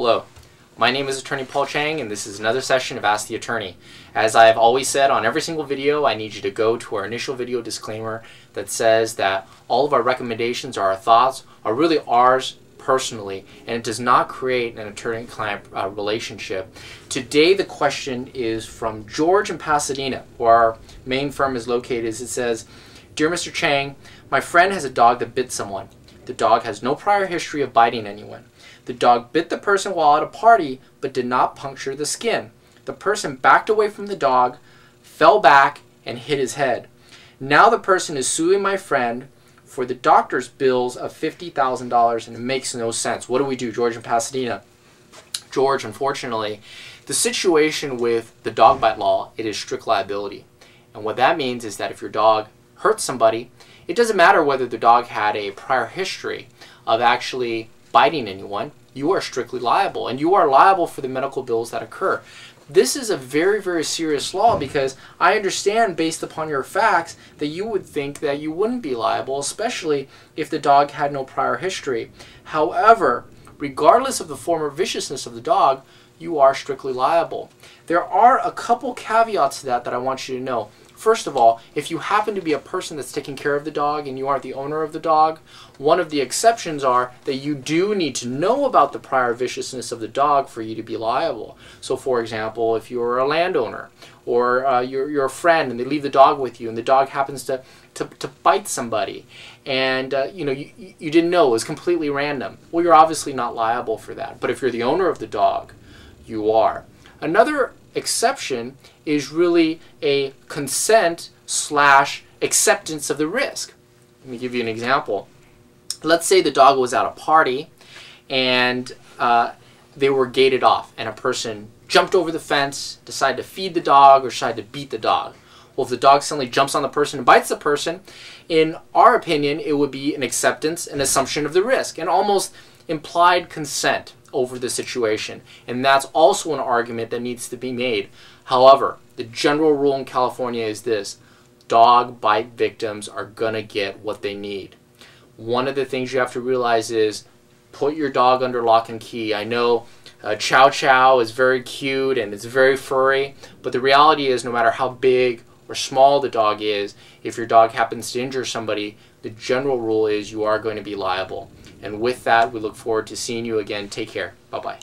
Hello, my name is Attorney Paul Chang, and this is another session of Ask the Attorney. As I have always said on every single video, I need you to go to our initial video disclaimer that says that all of our recommendations or our thoughts are really ours personally, and it does not create an attorney-client relationship. Today the question is from George in Pasadena, where our main firm is located. It says, "Dear Mr. Chang, my friend has a dog that bit someone. The dog has no prior history of biting anyone. The dog bit the person while at a party but did not puncture the skin. The person backed away from the dog, fell back, and hit his head. Now the person is suing my friend for the doctor's bills of $50,000, and it makes no sense. What do we do?" George in Pasadena. George, unfortunately, the situation with the dog bite law, it is strict liability. And what that means is that if your dog hurts somebody, it doesn't matter whether the dog had a prior history of actually biting anyone, you are strictly liable, and you are liable for the medical bills that occur. This is a very, very serious law, because I understand based upon your facts that you would think that you wouldn't be liable, especially if the dog had no prior history. However, regardless of the form or viciousness of the dog, you are strictly liable. There are a couple caveats to that I want you to know. First of all, if you happen to be a person that's taking care of the dog and you aren't the owner of the dog, one of the exceptions are that you do need to know about the prior viciousness of the dog for you to be liable. So for example, if you're a landowner or you're a friend and they leave the dog with you and the dog happens to bite somebody and you didn't know, it was completely random, well, you're obviously not liable for that. But if you're the owner of the dog, you are. Another exception is really a consent / acceptance of the risk. Let me give you an example. Let's say the dog was at a party and they were gated off and a person jumped over the fence, decided to feed the dog or decided to beat the dog. Well, if the dog suddenly jumps on the person and bites the person, in our opinion, it would be an acceptance, an assumption of the risk, and almost implied consent over the situation. And that's also an argument that needs to be made. However, the general rule in California is this: dog bite victims are gonna get what they need. One of the things you have to realize is put your dog under lock and key. I know Chow Chow is very cute and it's very furry, but the reality is no matter how big or small the dog is, if your dog happens to injure somebody, the general rule is you are going to be liable. And with that, we look forward to seeing you again. Take care. Bye-bye.